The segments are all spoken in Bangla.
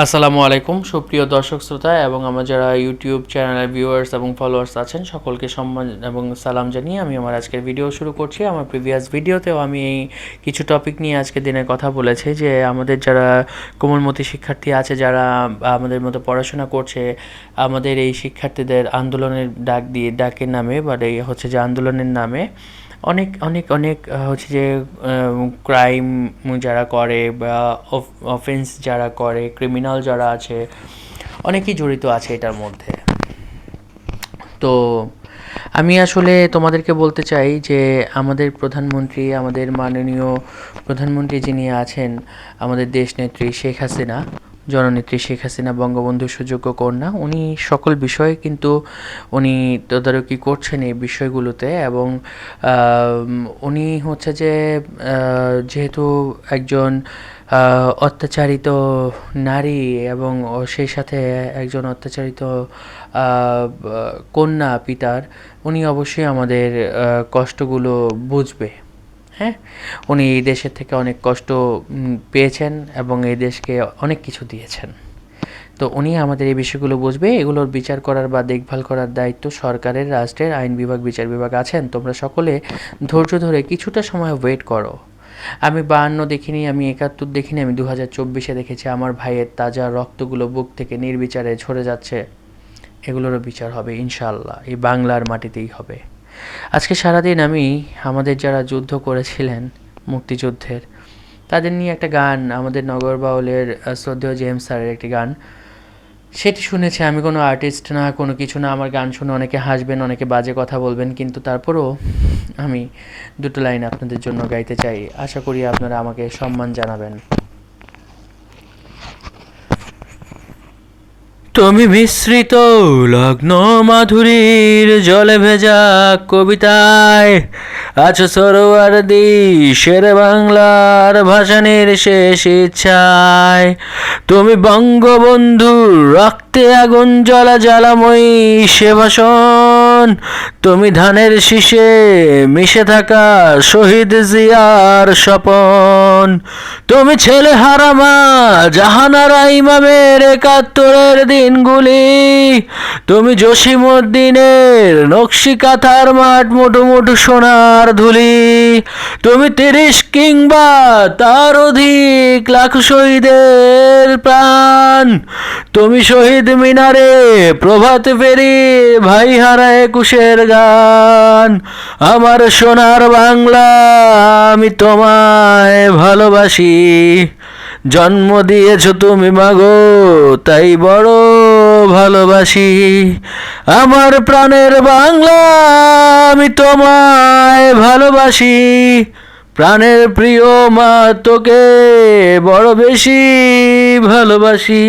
আসসালামু আলাইকুম সুপ্রিয় দর্শক শ্রোতা এবং আমার যারা ইউটিউব চ্যানেলের ভিউয়ার্স এবং ফলোয়ার্স আছেন সকলকে সম্মান এবং সালাম জানিয়ে আমি আমার আজকের ভিডিও শুরু করছি। আমার প্রিভিয়াস ভিডিওতেও আমি এই কিছু টপিক নিয়ে আজকের দিনে কথা বলেছি যে আমাদের যারা কোমলমতি শিক্ষার্থী আছে, যারা আমাদের মতো পড়াশোনা করছে, আমাদের এই শিক্ষার্থীদের আন্দোলনের ডাকের নামে বা এই হচ্ছে যে আন্দোলনের নামে অনেক অনেক অনেক হচ্ছে যে ক্রাইম যারা করে বা অফেন্স যারা করে, ক্রিমিনাল যারা আছে, অনেকেই জড়িত আছে এটার মধ্যে। তো আমি আসলে তোমাদেরকে বলতে চাই যে আমাদের প্রধানমন্ত্রী, আমাদের মাননীয় প্রধানমন্ত্রী যিনি আছেন, আমাদের দেশনেত্রী শেখ হাসিনা, জননেত্রী শেখ হাসিনা, বঙ্গবন্ধুর সুযোগ্য কন্যা, উনি সকল বিষয়ে কিন্তু উনি তদারকি করছেন এই বিষয়গুলোতে। এবং উনি হচ্ছে যে যেহেতু একজন অত্যাচারিত নারী এবং সেই সাথে একজন অত্যাচারিত কন্যা পিতার, উনি অবশ্যই আমাদের কষ্টগুলো বুঝবে। হ্যাঁ, উনি এই দেশের থেকে অনেক কষ্ট পেয়েছেন এবং এই দেশকে অনেক কিছু দিয়েছেন। তো উনি আমাদের এই বিষয়গুলো বুঝবে। এগুলোর বিচার করার বা দেখভাল করার দায়িত্ব সরকারের, রাষ্ট্রের আইন বিভাগ, বিচার বিভাগ আছেন। তোমরা সকলে ধৈর্য ধরে কিছুটা সময় ওয়েট করো। আমি 52 দেখিনি, আমি 71 দেখিনি, আমি 2024-এ দেখেছি আমার ভাইয়ের তাজা রক্তগুলো বুক থেকে নির্বিচারে ঝরে যাচ্ছে। এগুলোরও বিচার হবে ইনশাআল্লাহ, এই বাংলার মাটিতেই হবে। আজকে সারাদিন আমি আমাদের যারা যুদ্ধ করেছিলেন, মুক্তিযুদ্ধের, তাদের নিয়ে একটা গান, আমাদের নগর বাউলের শ্রদ্ধেয় জেমস স্যারের একটি গান, সেটি শুনেছি। আমি কোনো আর্টিস্ট না, কোনো কিছু না। আমার গান শুনে অনেকে হাসবেন, অনেকে বাজে কথা বলবেন, কিন্তু তারপরও আমি দুটো লাইন আপনাদের জন্য গাইতে চাই। আশা করি আপনারা আমাকে সম্মান জানাবেন। তুমি মিশ্রিত লগ্ন মাধুরীর জলে ভেজা কবিতায় আছো সরোয়ার্দী শের বাংলার ভাসানের শেষ ইচ্ছায়। তুমি বঙ্গবন্ধুর রক্তে আগুন জ্বলা জ্বালাময়ী সে ভাষণ। তুমি ধানের শীষে মিশে থাকা শহীদ জিয়ার স্বপন। তুমি ছেলে হারামা জাহানারা ইমামের 71-এর দিনগুলি। তুমি জসিমউদ্দিনের নকশি কাঁথার মাঠ মুঠো মুঠো সোনার ধুলি। তুমি 30 কিংবা তার অধিক লাখ শহীদের প্রাণ। তুমি শহীদ মিনারে প্রভাত ফেরি ভাই হারা 21-এর গান। আমার সোনার বাংলা, আমি তোমায় ভালোবাসি। জন্ম দিয়েছ তুমি মাগো, তাই বড় ভালোবাসি। আমার প্রাণের বাংলা, আমি তোমায় ভালোবাসি। প্রাণের প্রিয় মা, তোকে বড় বেশি ভালোবাসি।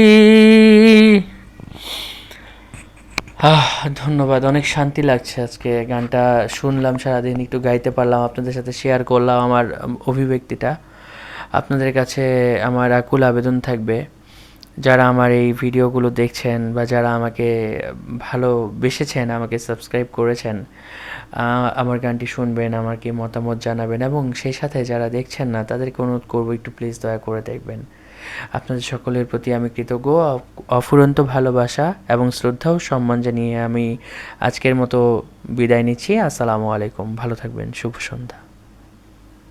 ধন্যবাদ। অনেক শান্তি লাগছে আজকে গানটা শুনলাম, সারাদিন একটু গাইতে পারলাম, আপনাদের সাথে শেয়ার করলাম আমার অভিব্যক্তিটা। আপনাদের কাছে আমার আকুল আবেদন থাকবে, যারা আমার এই ভিডিওগুলো দেখছেন বা যারা আমাকে ভালোবেসেছেন, আমাকে সাবস্ক্রাইব করেছেন, আমার গানটি শুনবেন, আমাকে মতামত জানাবেন এবং সেই সাথে যারা দেখছেন না তাদেরকে অনুরোধ করবো একটু প্লিজ দয়া করে দেখবেন। আপনাদের সকলের প্রতি আমি কৃতজ্ঞ। অফুরন্ত ভালোবাসা এবং শ্রদ্ধা ও সম্মান জানিয়ে আমি আজকের মতো বিদায় নিচ্ছি। আসসালামু আলাইকুম। ভালো থাকবেন। শুভ সন্ধ্যা।